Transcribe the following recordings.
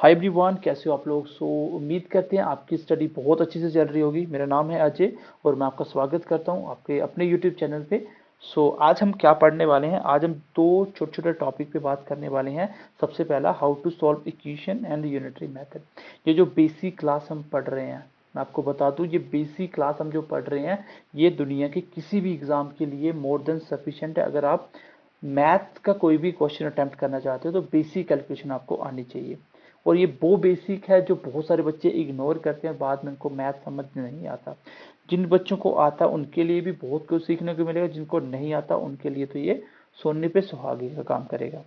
Hi everyone, कैसे हो आप लोग। उम्मीद करते हैं आपकी स्टडी बहुत अच्छे से चल रही होगी। मेरा नाम है अजय और मैं आपका स्वागत करता हूं आपके अपने यूट्यूब चैनल पे। आज हम क्या पढ़ने वाले हैं, आज हम दो छोटे छोटे टॉपिक पे बात करने वाले हैं। सबसे पहला, how to solve equation and unitary method. ये जो बेसिक क्लास हम पढ़ रहे हैं, मैं आपको बता दूं, ये बेसिक क्लास हम जो पढ़ रहे हैं ये दुनिया के किसी भी एग्जाम के लिए मोर देन सफिशिएंट है। अगर आप मैथ का कोई भी क्वेश्चन अटेम्प्ट करना चाहते हो तो बेसिक कैलकुलेशन आपको आनी चाहिए। और ये वो बेसिक है जो बहुत सारे बच्चे इग्नोर करते हैं, बाद में उनको मैथ समझ नहीं आता। जिन बच्चों को आता है उनके लिए भी बहुत कुछ सीखने को मिलेगा, जिनको नहीं आता उनके लिए तो ये सोने पे सुहागे का काम करेगा।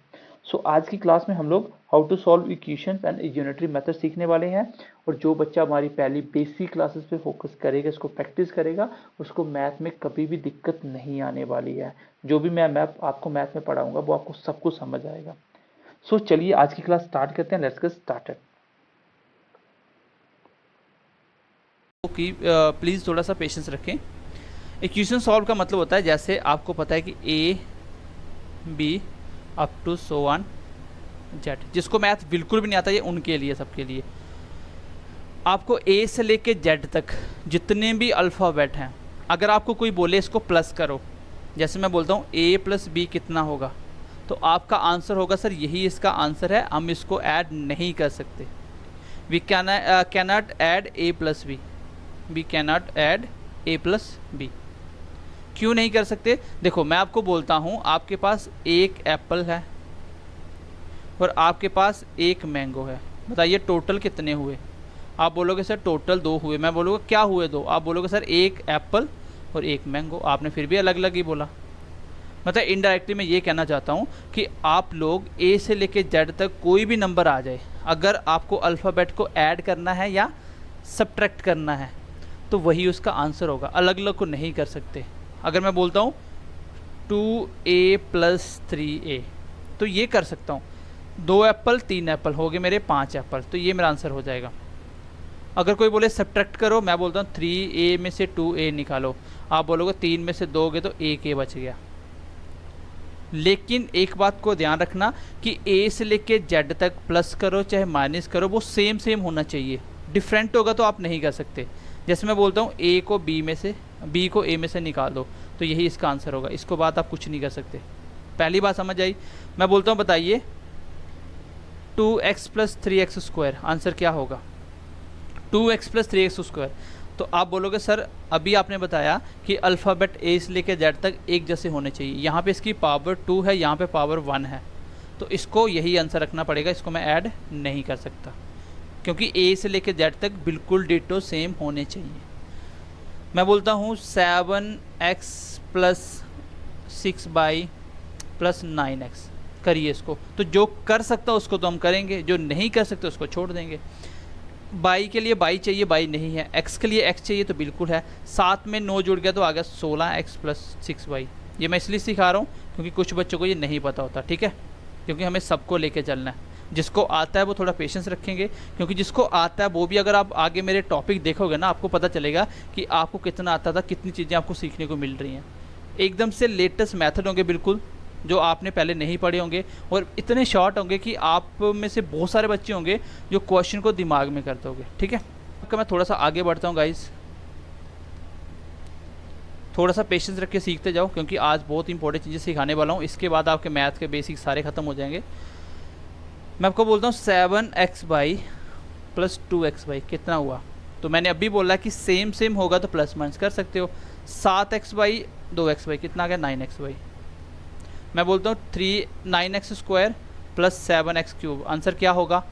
आज की क्लास में हम लोग how to solve equations and unitary method सीखने वाले हैं। और जो बच्चा हमारी पहली बेसिक क्लासेस पे फोकस करेगा, इसको प्रैक्टिस करेगा, उसको मैथ में कभी भी दिक्कत नहीं आने वाली है। जो भी मैं मैथ आपको मैथ में पढ़ाऊंगा वो आपको सब कुछ समझ आएगा। चलिए आज की क्लास स्टार्ट करते हैं। Let's get started. कि प्लीज़ थोड़ा सा पेशेंस रखें। इक्वेशन सॉल्व का मतलब होता है, जैसे आपको पता है कि A B up to so on Z. जिसको मैथ बिल्कुल भी नहीं आता, ये उनके लिए, सबके लिए आपको ए से लेके जेड तक जितने भी अल्फ़ाबेट हैं, अगर आपको कोई बोले इसको प्लस करो, जैसे मैं बोलता हूँ ए प्लस बी कितना होगा, तो आपका आंसर होगा सर यही इसका आंसर है, हम इसको ऐड नहीं कर सकते। We cannot add A plus B, we cannot add A plus B. क्यों नहीं कर सकते? देखो मैं आपको बोलता हूँ, आपके पास एक एप्पल है और आपके पास एक मैंगो है, बताइए टोटल कितने हुए? आप बोलोगे सर टोटल 2 हुए। मैं बोलूँगा क्या हुए 2? आप बोलोगे सर एक एप्पल और एक मैंगो। आपने फिर भी अलग अलग ही बोला। मतलब इनडायरेक्टली मैं ये कहना चाहता हूँ कि आप लोग ए से लेके जेड तक कोई भी नंबर आ जाए, अगर आपको अल्फ़ाबेट को ऐड करना है या सब्ट्रैक्ट करना है तो वही उसका आंसर होगा, अलग अलग को नहीं कर सकते। अगर मैं बोलता हूँ 2a प्लस 3a तो ये कर सकता हूँ, 2 एप्पल 3 एप्पल हो गए मेरे 5 एप्पल, तो ये मेरा आंसर हो जाएगा। अगर कोई बोले सब्ट्रैक्ट करो, मैं बोलता हूँ 3a में से 2a निकालो, आप बोलोगे 3 में से 2 गए तो एक a बच गया। लेकिन एक बात को ध्यान रखना कि a से लेके z तक प्लस करो चाहे माइनस करो, वो सेम सेम होना चाहिए। डिफरेंट होगा तो आप नहीं कर सकते। जैसे मैं बोलता हूँ a को b में से, b को a में से निकाल दो, तो यही इसका आंसर होगा। इसको बात आप कुछ नहीं कर सकते। पहली बात समझ आई? मैं बोलता हूँ बताइए 2x plus 3x square, answer क्या होगा? 2x plus 3x square. तो आप बोलोगे सर अभी आपने बताया कि अल्फ़ाबेट ए से लेकर जेड तक एक जैसे होने चाहिए, यहाँ पे इसकी पावर 2 है, यहाँ पे पावर 1 है, तो इसको यही आंसर रखना पड़ेगा। इसको मैं ऐड नहीं कर सकता क्योंकि ए से लेकर जेड तक बिल्कुल डिटो सेम होने चाहिए। मैं बोलता हूँ 7x plus 6y plus 9x, करिए इसको। तो जो कर सकता उसको तो हम करेंगे, जो नहीं कर सकते उसको छोड़ देंगे। बाई के लिए बाई चाहिए, बाई नहीं है। एक्स के लिए एक्स चाहिए तो बिल्कुल है। 7 में 9 जुड़ गया तो आ गया 16x प्लस 6y। ये मैं इसलिए सिखा रहा हूँ क्योंकि कुछ बच्चों को ये नहीं पता होता, ठीक है? क्योंकि हमें सबको लेके चलना है। जिसको आता है वो थोड़ा पेशेंस रखेंगे, क्योंकि जिसको आता है वो भी, अगर आप आगे मेरे टॉपिक देखोगे ना, आपको पता चलेगा कि आपको कितना आता था, कितनी चीज़ें आपको सीखने को मिल रही हैं। एकदम से लेटेस्ट मेथड होंगे बिल्कुल, जो आपने पहले नहीं पढ़े होंगे, और इतने शॉर्ट होंगे कि आप में से बहुत सारे बच्चे होंगे जो क्वेश्चन को दिमाग में करते होंगे, ठीक है? आपका मैं थोड़ा सा आगे बढ़ता हूँ गाइस, थोड़ा सा पेशेंस रख के सीखते जाओ, क्योंकि आज बहुत इंपॉर्टेंट चीज़ें सिखाने वाला हूँ। इसके बाद आपके मैथ के बेसिक सारे ख़त्म हो जाएंगे। मैं आपको बोलता हूँ 7x प्लस 2x कितना हुआ? तो मैंने अभी बोला कि सेम सेम होगा तो प्लस माइनस कर सकते हो। 7x 2x कितना आ गया? 9x। मैं बोलता हूँ 9x square plus 7x cube, answer क्या होगा?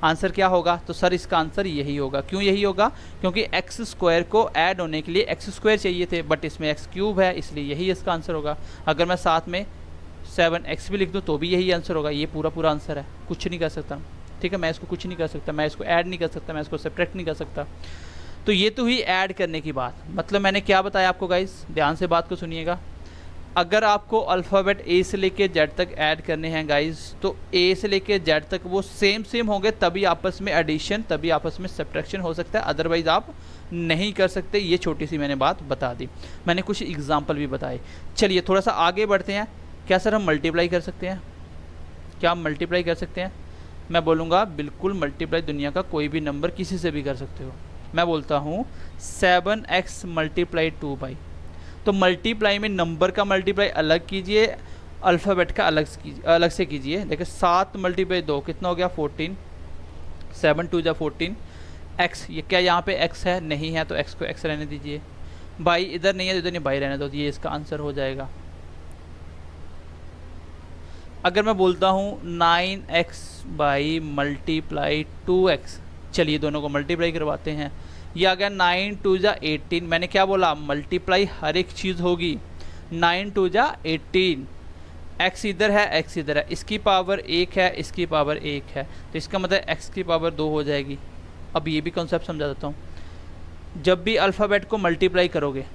आंसर क्या होगा? तो सर इसका आंसर यही होगा। क्यों यही होगा? क्योंकि x स्क्वायर को ऐड होने के लिए x स्क्वायर चाहिए थे, बट इसमें x क्यूब है, इसलिए यही इसका आंसर होगा। अगर मैं साथ में 7x भी लिख दूँ तो भी यही आंसर होगा। ये पूरा पूरा आंसर है, कुछ नहीं कर सकता, ठीक है? मैं इसको कुछ नहीं कर सकता, मैं इसको ऐड नहीं कर सकता, मैं इसको सब्ट्रैक्ट नहीं कर सकता। तो ये तो हुई ऐड करने की बात। मतलब मैंने क्या बताया आपको गाइस, ध्यान से बात को सुनिएगा। अगर आपको अल्फ़ाबेट ए से लेके जेड तक ऐड करने हैं गाइस, तो ए से लेके जेड तक वो सेम सेम होंगे, तभी आपस में एडिशन, तभी आपस में सब्ट्रैक्शन हो सकता है, अदरवाइज़ आप नहीं कर सकते। ये छोटी सी मैंने बात बता दी, मैंने कुछ एग्जाम्पल भी बताए। चलिए थोड़ा सा आगे बढ़ते हैं। क्या सर हम मल्टीप्लाई कर सकते हैं? क्या हम मल्टीप्लाई कर सकते हैं? मैं बोलूँगा बिल्कुल मल्टीप्लाई दुनिया का कोई भी नंबर किसी से भी कर सकते हो। मैं बोलता हूँ 7x मल्टीप्लाई 2 तो मल्टीप्लाई में नंबर का मल्टीप्लाई अलग कीजिए, अल्फ़ाबेट का अलग से कीजिए। देखिए 7 मल्टीप्लाई 2 कितना हो गया 14, 7 2 14। x ये क्या यहाँ पे x है, नहीं है तो x को x रहने दीजिए। बाई इधर नहीं है तो इधर नहीं बाई रहने दो, ये इसका आंसर हो जाएगा। अगर मैं बोलता हूँ 9x बाई मल्टीप्लाई 2x, चलिए दोनों को मल्टीप्लाई करवाते हैं। ये आ गया 9 2 18। मैंने क्या बोला, मल्टीप्लाई हर एक चीज़ होगी। 9 2 18, x इधर है x इधर है, इसकी पावर 1 है इसकी पावर 1 है, तो इसका मतलब x की पावर 2 हो जाएगी। अब ये भी कॉन्सेप्ट समझा देता हूँ। जब भी अल्फ़ाबेट को मल्टीप्लाई करोगे,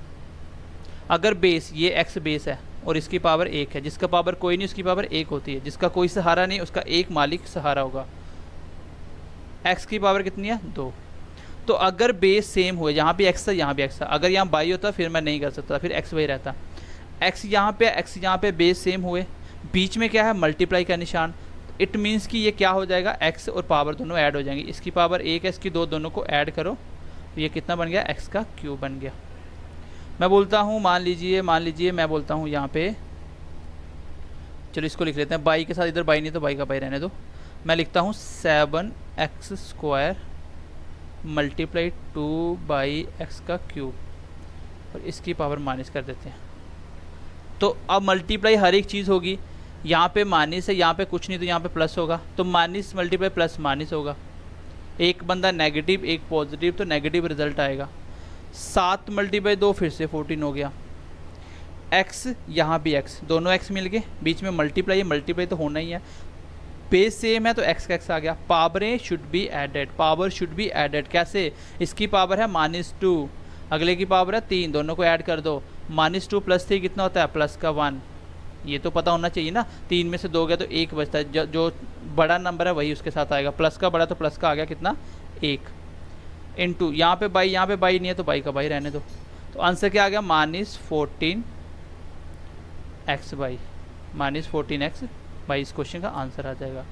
अगर बेस ये x बेस है और इसकी पावर 1 है, जिसका पावर कोई नहीं उसकी पावर 1 होती है, जिसका कोई सहारा नहीं उसका एक मालिक सहारा होगा। x की पावर कितनी है 2। तो अगर बेस सेम हुए, यहाँ भी x था यहाँ भी x था, अगर यहाँ बाई होता फिर मैं नहीं कर सकता, फिर x वही रहता। x यहाँ पे बेस सेम हुए, बीच में क्या है मल्टीप्लाई का निशान, इट मीन्स कि ये क्या हो जाएगा x और पावर दोनों ऐड हो जाएंगी। इसकी पावर 1 है इसकी 2, दोनों को ऐड करो तो ये कितना बन गया x का क्यूब बन गया। मैं बोलता हूँ मान लीजिए मैं बोलता हूँ यहाँ पे, चलो इसको लिख लेते हैं बाई के साथ, इधर बाई नहीं तो बाई का बाई रहने दो। मैं लिखता हूँ 7x स्क्वायर मल्टीप्लाई 2/x का क्यूब, और इसकी पावर माइनस कर देते हैं। तो अब मल्टीप्लाई हर एक चीज़ होगी, यहाँ पे माइनस है यहाँ पे कुछ नहीं तो यहाँ पे प्लस होगा, तो माइनस मल्टीप्लाई प्लस माइनस होगा। एक बंदा नेगेटिव एक पॉजिटिव, तो नेगेटिव रिजल्ट आएगा। 7 मल्टीप्लाई 2 फिर से 14 हो गया। x यहाँ भी x, दोनों x मिल गए, बीच में मल्टीप्लाई तो होना ही है, बेस सेम है तो x का x आ गया। पावरें should be added, power should be added कैसे, इसकी पावर है -2, अगले की पावर है 3, दोनों को ऐड कर दो। -2 + 3 कितना होता है प्लस का 1, ये तो पता होना चाहिए ना। 3 में से 2 गया तो 1 बचता है, जो बड़ा नंबर है वही उसके साथ आएगा। प्लस का बड़ा तो प्लस का आ गया कितना 1, इंटू यहाँ पे बाई नहीं है तो बाई का बाई रहने दो। तो आंसर क्या आ गया -14x बाई, इस क्वेश्चन का आंसर आ जाएगा।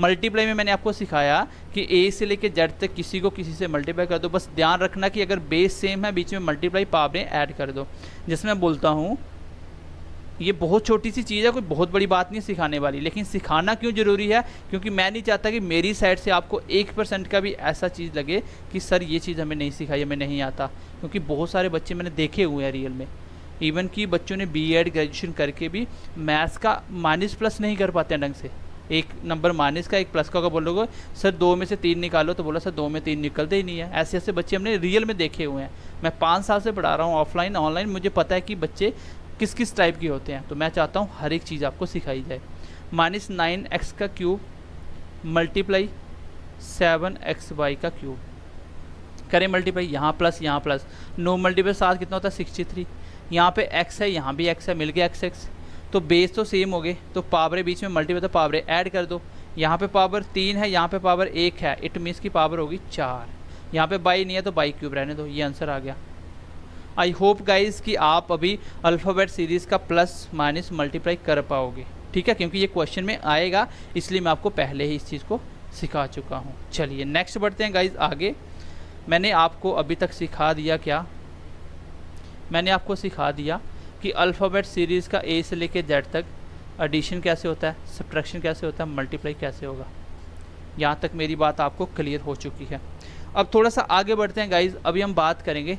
मल्टीप्लाई में मैंने आपको सिखाया कि a से लेके z तक किसी को किसी से मल्टीप्लाई कर दो, बस ध्यान रखना कि अगर बेस सेम है बीच में मल्टीप्लाई पावरें ऐड कर दो। जिसमें मैं बोलता हूँ ये बहुत छोटी सी चीज़ है, कोई बहुत बड़ी बात नहीं सिखाने वाली, लेकिन सिखाना क्यों ज़रूरी है, क्योंकि मैं नहीं चाहता कि मेरी साइड से आपको 1% का भी ऐसा चीज़ लगे कि सर ये चीज़ हमें नहीं सिखाई, हमें नहीं आता। क्योंकि बहुत सारे बच्चे मैंने देखे हुए हैं रियल में, इवन कि बच्चों ने B.Ed ग्रेजुएशन करके भी मैथ्स का माइनस प्लस नहीं कर पाते हैं ढंग से। एक नंबर माइनस का एक प्लस का बोलोगे सर 2 में से 3 निकालो, तो बोला सर 2 में 3 निकलते ही नहीं है। ऐसे ऐसे बच्चे हमने रियल में देखे हुए हैं। मैं 5 साल से पढ़ा रहा हूँ ऑफलाइन ऑनलाइन, मुझे पता है कि बच्चे किस किस टाइप के होते हैं। तो मैं चाहता हूँ हर एक चीज़ आपको सिखाई जाए। -9x का क्यूब मल्टीप्लाई 7xy का क्यूब करें मल्टीप्लाई, यहाँ प्लस 9 मल्टीप्लाई 7 कितना होता है 63। यहाँ पे x है यहाँ भी x है, मिल गया x। तो बेस तो सेम हो गए, तो पावरें बीच में मल्टीप्लाई तो पावरें ऐड कर दो। यहाँ पे पावर 3 है यहाँ पे पावर 1 है, इट मीन्स की पावर होगी 4। यहाँ पे बाई नहीं है तो बाई क्यूब रहने दो, ये आंसर आ गया। आई होप गाइज कि आप अभी अल्फ़ाबेट सीरीज़ का प्लस माइनस मल्टीप्लाई कर पाओगे, ठीक है, क्योंकि ये क्वेश्चन में आएगा, इसलिए मैं आपको पहले ही इस चीज़ को सिखा चुका हूँ। चलिए नेक्स्ट बढ़ते हैं गाइज आगे। मैंने आपको अभी तक सिखा दिया क्या, मैंने आपको सिखा दिया कि अल्फ़ाबेट सीरीज़ का A से लेके Z तक एडिशन कैसे होता है, सब्ट्रैक्शन कैसे होता है, मल्टीप्लाई कैसे होगा। यहाँ तक मेरी बात आपको क्लियर हो चुकी है। अब थोड़ा सा आगे बढ़ते हैं गाइज। अभी हम बात करेंगे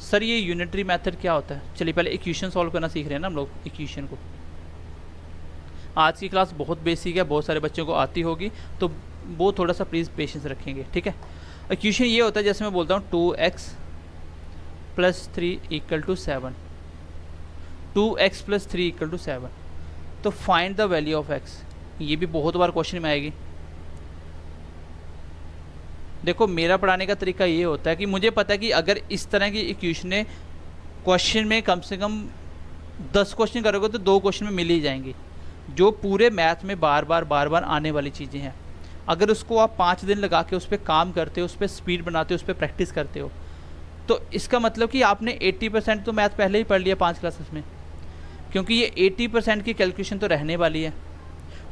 सर ये यूनिटरी मेथड क्या होता है। चलिए पहले इक्वेशन सॉल्व करना सीख रहे हैं ना हम लोग, इक्वेशन को। आज की क्लास बहुत बेसिक है, बहुत सारे बच्चों को आती होगी, तो वो थोड़ा सा प्लीज़ पेशेंस रखेंगे, ठीक है। इक्वेशन ये होता है जैसे मैं बोलता हूँ 2x + 3 = 7, 2x + 3 = 7। तो find the value of x, ये भी बहुत बार क्वेश्चन में आएगी। देखो मेरा पढ़ाने का तरीका ये होता है कि मुझे पता है कि अगर इस तरह की इक्वेशन क्वेश्चन में कम से कम 10 क्वेश्चन करोगे तो 2 क्वेश्चन में मिल ही जाएंगी, जो पूरे मैथ में बार बार आने वाली चीज़ें हैं। अगर उसको आप 5 दिन लगा के उस पर काम करते हो, उस पर स्पीड बनाते हो, उस पर प्रैक्टिस करते हो, तो इसका मतलब कि आपने 80% तो मैथ पहले ही पढ़ लिया 5 क्लासेस में, क्योंकि ये 80% की कैलकुलेशन तो रहने वाली है।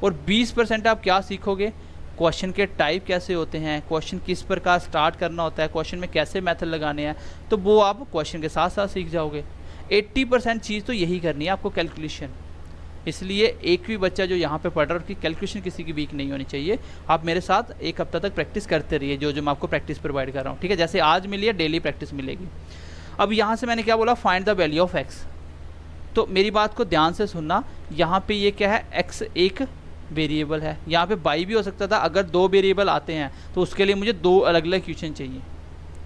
और 20% आप क्या सीखोगे क्वेश्चन के टाइप कैसे होते हैं, क्वेश्चन किस प्रकार स्टार्ट करना होता है, क्वेश्चन में कैसे मेथड लगाने हैं, तो वो आप क्वेश्चन के साथ साथ सीख जाओगे। 80% चीज़ तो यही करनी है आपको, कैलकुलेशन। इसलिए एक भी बच्चा जो यहाँ पे पढ़ रहा है उसकी कैलकुलेशन किसी की वीक नहीं होनी चाहिए। आप मेरे साथ एक हफ्ता तक प्रैक्टिस करते रहिए, जो जो मैं आपको प्रैक्टिस प्रोवाइड कर रहा हूँ, ठीक है। जैसे आज मिली है, डेली प्रैक्टिस मिलेगी। अब यहाँ से मैंने क्या बोला, find the value of x. तो मेरी बात को ध्यान से सुनना, यहाँ पे ये क्या है, एक्स एक वेरिएबल है, यहाँ पे बाई भी हो सकता था। अगर 2 वेरिएबल आते हैं तो उसके लिए मुझे 2 अलग अलग इक्वेशन चाहिए,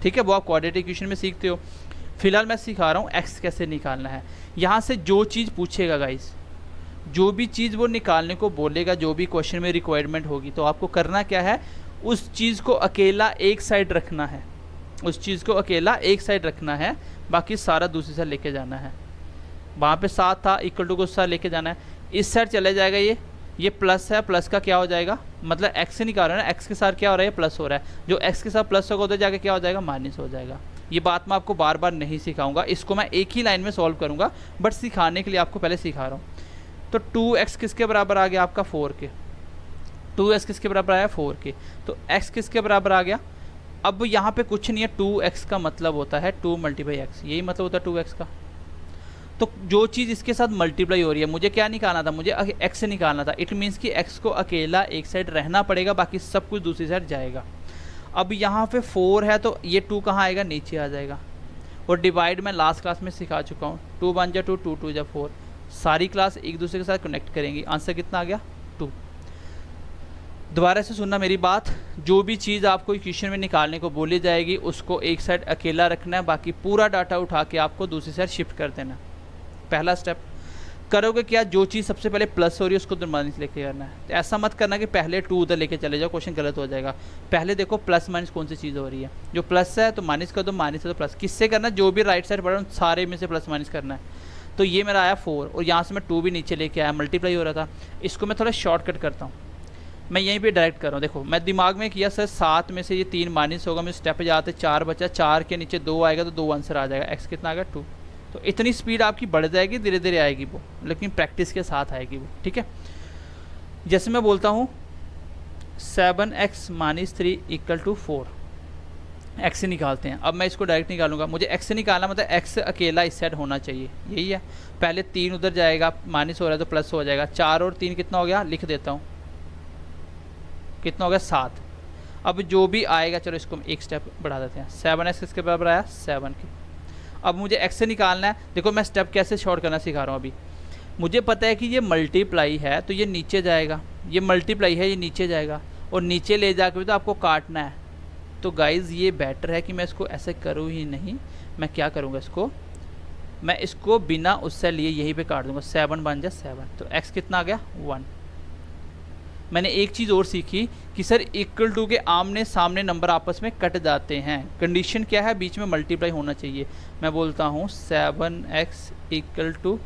ठीक है। वो आप क्वाड्रेटिक इक्वेशन में सीखते हो। फिलहाल मैं सिखा रहा हूँ एक्स कैसे निकालना है। यहाँ से जो चीज़ पूछेगा गाइस, जो भी चीज़ वो निकालने को बोलेगा, जो भी क्वेश्चन में रिक्वायरमेंट होगी, तो आपको करना क्या है, उस चीज़ को अकेला एक साइड रखना है, उस चीज़ को अकेला एक साइड रखना है, बाकी सारा दूसरी साइड लेके जाना है। वहाँ पे 7 था, इक्वल टू को साइड लेके जाना है, इस साइड चले जाएगा। ये प्लस है, प्लस का क्या हो जाएगा, मतलब एक्स से निकाल रहा है ना, एक्स के साथ क्या हो रहा है, प्लस हो रहा है। जो एक्स के साथ प्लस होगा उधर जाके क्या हो जाएगा, माइनस हो जाएगा। ये बात मैं आपको बार बार नहीं सिखाऊंगा, इसको मैं एक ही लाइन में सॉल्व करूंगा, बट सिखाने के लिए आपको पहले सिखा रहा हूँ। तो 2x किसके बराबर आ गया आपका, 4 के। 2x किसके बराबर आया, 4 के। तो x किसके बराबर आ गया। अब यहाँ पे कुछ नहीं है, 2x का मतलब होता है 2 × x, यही मतलब होता है 2x का। तो जो चीज़ इसके साथ मल्टीप्लाई हो रही है, मुझे क्या निकालना था, मुझे x से निकालना था। इट मीन्स कि x को अकेला एक साइड रहना पड़ेगा, बाकी सब कुछ दूसरी साइड जाएगा। अब यहाँ पे 4 है तो ये 2 कहाँ आएगा, नीचे आ जाएगा। और डिवाइड मैं लास्ट क्लास में सिखा चुका हूँ, 2 × 1 = 2, 2 × 2 = 4। सारी क्लास एक दूसरे के साथ कनेक्ट करेंगी। आंसर कितना आ गया, 2। दोबारा से सुनना मेरी बात, जो भी चीज़ आपको इक्वेशन में निकालने को बोली जाएगी उसको एक साइड अकेला रखना है, बाकी पूरा डाटा उठा के आपको दूसरी साइड शिफ्ट कर देना। पहला स्टेप करोगे क्या, जो चीज़ सबसे पहले प्लस हो रही है उसको उधर माइनस लेके करना है। तो ऐसा मत करना कि पहले 2 उधर लेके चले जाओ, क्वेश्चन गलत हो जाएगा। पहले देखो प्लस माइनस कौन सी चीज़ हो रही है, जो प्लस है तो माइनस कर दो, माइनस है तो प्लस। किससे करना, जो भी राइट साइड पढ़ा सारे में से प्लस माइनस करना है। तो ये मेरा आया 4 और यहाँ से मैं 2 भी नीचे लेके आया, मल्टीप्लाई हो रहा था। इसको मैं थोड़ा शॉर्टकट करता हूँ, मैं यहीं पे डायरेक्ट कर रहा हूँ। देखो मैं दिमाग में किया, सर 7 में से ये 3 माइनस होगा, मैं स्टेप पे जाते 4 बचा, 4 के नीचे 2 आएगा तो 2 आंसर आ जाएगा। एक्स कितना आ गया, 2। तो इतनी स्पीड आपकी बढ़ जाएगी, धीरे धीरे आएगी वो, लेकिन प्रैक्टिस के साथ आएगी वो, ठीक है। जैसे मैं बोलता हूँ 7x - 3 = 4, एक्स से निकालते हैं। अब मैं इसको डायरेक्ट निकालूंगा, मुझे एक्स से निकालना मतलब एक्स अकेला इस साइड होना चाहिए, यही है। पहले 3 उधर जाएगा, माइनस हो रहा है तो प्लस हो जाएगा। 4 और 3 कितना हो गया, लिख देता हूँ, कितना हो गया, 7। अब जो भी आएगा, चलो इसको एक स्टेप बढ़ा देते हैं। 7x किसके बराबर आया, 7 के। अब मुझे एक्स से निकालना है। देखो मैं स्टेप कैसे शॉर्ट करना सिखा रहा हूँ अभी। मुझे पता है कि ये मल्टीप्लाई है तो ये नीचे जाएगा, ये मल्टीप्लाई है ये नीचे जाएगा, और नीचे ले जाकर भी तो आपको काटना है। तो गाइज़ ये बेटर है कि मैं इसको ऐसे करूँ ही नहीं, मैं क्या करूँगा, मैं इसको बिना उससे लिए यहीं पे काट दूँगा। 7 बन जाए 7, तो x कितना आ गया, 1। मैंने एक चीज़ और सीखी कि सर इक्वल टू के आमने सामने नंबर आपस में कट जाते हैं। कंडीशन क्या है, बीच में मल्टीप्लाई होना चाहिए। मैं बोलता हूँ 7x =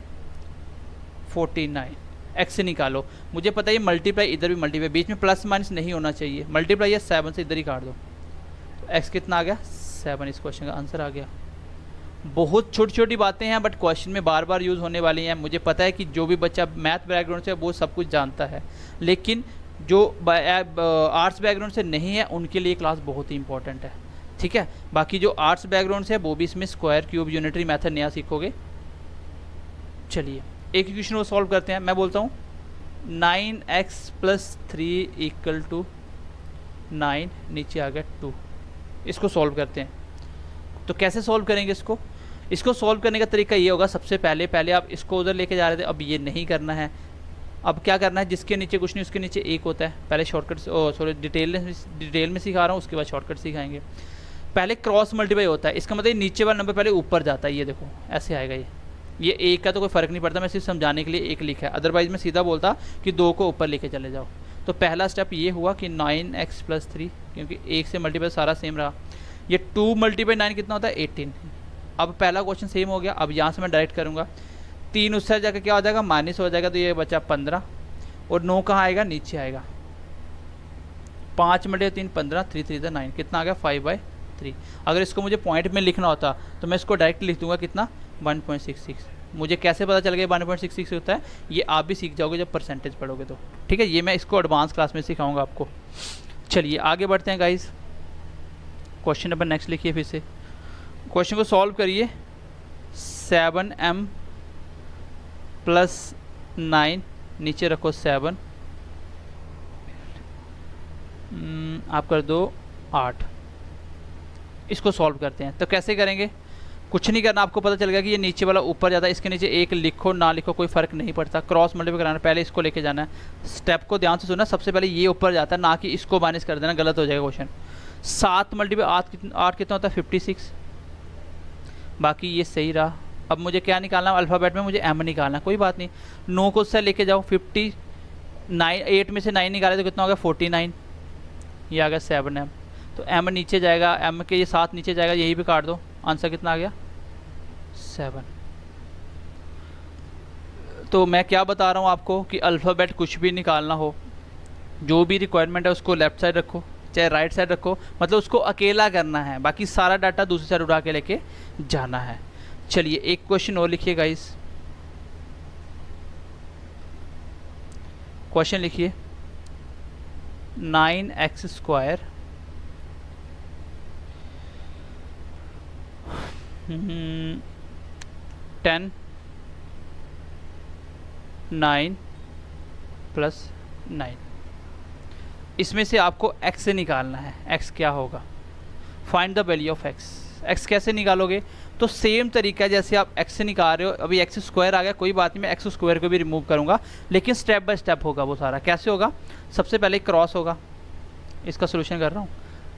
49, एक्स से निकालो। मुझे पता है ये मल्टीप्लाई, इधर भी मल्टीप्लाई, बीच में प्लस माइनस नहीं होना चाहिए। मल्टीप्लाई है 7 से, इधर ही काट दो। तो एक्स कितना आ गया, 7। इस क्वेश्चन का आंसर आ गया। बहुत छोटी छोटी बातें हैं बट क्वेश्चन में बार बार यूज़ होने वाली हैं। मुझे पता है कि जो भी बच्चा मैथ बैकग्राउंड से वो सब कुछ जानता है, लेकिन जो आर्ट्स बैकग्राउंड से नहीं है उनके लिए क्लास बहुत ही इंपॉर्टेंट है, ठीक है। बाकी जो आर्ट्स बैकग्राउंड से है वो भी इसमें स्क्वायर, क्यूब, यूनिटरी मेथड नया सीखोगे। चलिए एक इक्वेशन को सॉल्व करते हैं। मैं बोलता हूँ 9x + 3 = 9, नीचे आ गया 2। इसको सॉल्व करते हैं। तो कैसे सॉल्व करेंगे इसको सॉल्व करने का तरीका ये होगा, सबसे पहले आप इसको उधर लेके जा रहे थे, अब ये नहीं करना है। अब क्या करना है, जिसके नीचे कुछ नहीं उसके नीचे 1 होता है। पहले शॉर्टकट डिटेल में सिखा रहा हूँ, उसके बाद शॉर्टकट सिखाएंगे। पहले क्रॉस मल्टीप्लाई होता है, इसका मतलब नीचे वाला नंबर पहले ऊपर जाता है। ये देखो ऐसे आएगा, ये 1 का तो कोई फ़र्क नहीं पड़ता, मैं सिर्फ समझाने के लिए 1 लिखा है, अदरवाइज़ मैं सीधा बोलता कि 2 को ऊपर लेके चले जाओ। तो पहला स्टेप ये हुआ कि 9x + 3, क्योंकि 1 से मल्टीप्लाई सारा सेम रहा। ये 2 × 9 कितना होता है, 18। अब पहला क्वेश्चन सेम हो गया। अब यहाँ से मैं डायरेक्ट करूँगा, 3 उससे जाकर क्या हो जाएगा, माइनस हो जाएगा, तो ये बचा 15, और 9 कहाँ आएगा, नीचे आएगा। 5 × 3 15, 3 3 9, कितना आ गया, 5/3। अगर इसको मुझे पॉइंट में लिखना होता तो मैं इसको डायरेक्ट लिख दूंगा, कितना, 1.66। मुझे कैसे पता चल गया 1.66 होता है, ये आप भी सीख जाओगे जब परसेंटेज पढ़ोगे तो, ठीक है। ये मैं इसको एडवांस क्लास में सिखाऊंगा आपको। चलिए आगे बढ़ते हैं गाइज। क्वेश्चन नंबर नेक्स्ट लिखिए फिर से, क्वेश्चन को सॉल्व करिए। 7m + 9 नीचे रखो 7, आप कर दो 8। इसको सॉल्व करते हैं। तो कैसे करेंगे, कुछ नहीं करना, आपको पता चल गया कि ये नीचे वाला ऊपर जाता है, इसके नीचे एक लिखो ना लिखो कोई फ़र्क नहीं पड़ता, क्रॉस मल्टीप्लाई कराना, पहले इसको लेके जाना है। स्टेप को ध्यान से सुनना, सबसे पहले ये ऊपर जाता है, ना कि इसको माइनस कर देना, गलत हो जाएगा क्वेश्चन। 7 × 8 कितना होता है 56, बाकी ये सही रहा। अब मुझे क्या निकालना है, अल्फ़ाबेट में मुझे m निकालना है, कोई बात नहीं। 9 को उससे लेके जाओ, 59, 8 में से 9 निकाले तो कितना हो गया 49, ये आ गया 7m। तो m नीचे जाएगा, m के ये 7 नीचे जाएगा, यही भी काट दो, आंसर कितना आ गया 7। तो मैं क्या बता रहा हूँ आपको कि अल्फ़ाबेट कुछ भी निकालना हो, जो भी रिक्वायरमेंट है उसको लेफ़्ट साइड रखो चाहे राइट साइड रखो, मतलब उसको अकेला करना है, बाकी सारा डाटा दूसरी साइड उड़ा के लेके जाना है। चलिए एक क्वेश्चन और लिखिए गाइस, क्वेश्चन लिखिए 9x² 10 9 + 9, इसमें से आपको x से निकालना है। x क्या होगा, find the value of x। x कैसे निकालोगे, तो सेम तरीका जैसे आप x से निकाल रहे हो, अभी x² आ गया, कोई बात नहीं, मैं x² को भी रिमूव करूंगा, लेकिन स्टेप बाय स्टेप होगा वो सारा। कैसे होगा, सबसे पहले क्रॉस होगा, इसका सोल्यूशन कर रहा हूँ,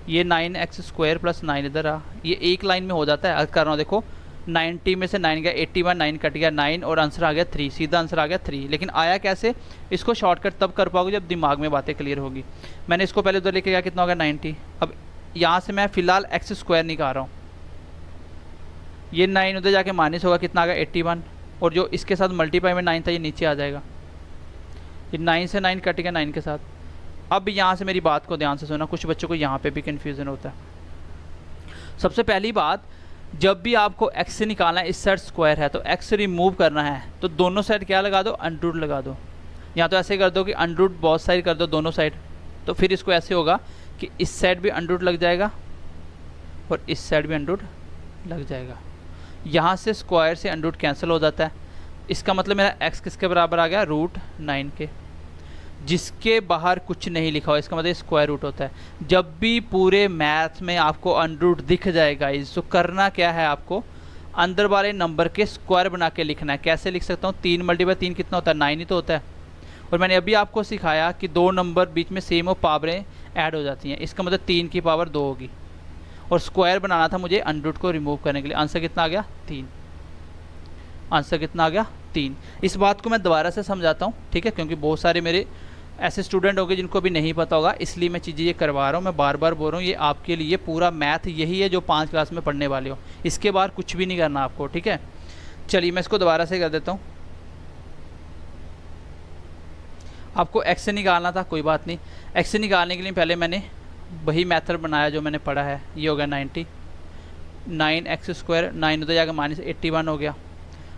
ये 9x² + 9 इधर आ, ये एक लाइन में हो जाता है। कर रहा हूँ देखो, 90 में से 9 गया, 81, 9 कट गया 9, और आंसर आ गया 3, सीधा आंसर आ गया 3। लेकिन आया कैसे, इसको शॉर्टकट तब कर पाओगे जब दिमाग में बातें क्लियर होगी। मैंने इसको पहले उधर लेके गया, कितना होगा 90। अब यहाँ से मैं फ़िलहाल x² निकाल रहा हूँ, ये 9 उधर जाके माइनस होगा, कितना आ गया 81, और जो इसके साथ मल्टीप्लाई में 9 था ये नीचे आ जाएगा, ये 9 से 9 कट गया 9 के साथ। अब यहाँ से मेरी बात को ध्यान से सुना, कुछ बच्चों को यहाँ पे भी कन्फ्यूज़न होता है। सबसे पहली बात, जब भी आपको x से निकालना है, इस साइड स्क्वायर है तो x रिमूव करना है, तो दोनों साइड क्या लगा दो, अंडर लगा दो। या तो ऐसे कर दो कि अंडर बोथ साइड कर दो, दोनों साइड, तो फिर इसको ऐसे होगा कि इस साइड भी अंडर लग जाएगा और इस साइड भी अंडर लग जाएगा। यहाँ से स्क्वायर से अंडर कैंसिल हो जाता है, इसका मतलब मेरा x किसके बराबर आ गया, √9 के, जिसके बाहर कुछ नहीं लिखा हो, इसका मतलब स्क्वायर रूट होता है। जब भी पूरे मैथ में आपको अंडर दिख जाएगा इस, तो करना क्या है, आपको अंदर वाले नंबर के स्क्वायर बना के लिखना है। कैसे लिख सकता हूँ, 3 × 3 कितना होता है, 9 ही तो होता है। और मैंने अभी आपको सिखाया कि दो नंबर बीच में सेम हो, पावरें ऐड हो जाती हैं, इसका मतलब 3 की पावर 2 होगी, और स्क्वायर बनाना था मुझे अंडर को रिमूव करने के लिए। आंसर कितना आ गया 3, आंसर कितना आ गया 3। इस बात को मैं दोबारा से समझाता हूँ, ठीक है, क्योंकि बहुत सारे मेरे ऐसे स्टूडेंट होंगे जिनको भी नहीं पता होगा, इसलिए मैं चीज़ें ये करवा रहा हूँ। मैं बार बार बोल रहा हूँ, ये आपके लिए पूरा मैथ यही है जो 5 क्लास में पढ़ने वाले हो, इसके बाहर कुछ भी नहीं करना आपको, ठीक है। चलिए मैं इसको दोबारा से कर देता हूँ। आपको x से निकालना था, कोई बात नहीं, x से निकालने के लिए पहले मैंने वही मेथड बनाया जो मैंने पढ़ा है। ये हो गया 90, 9x², 9 उधर जाकर -81 हो गया।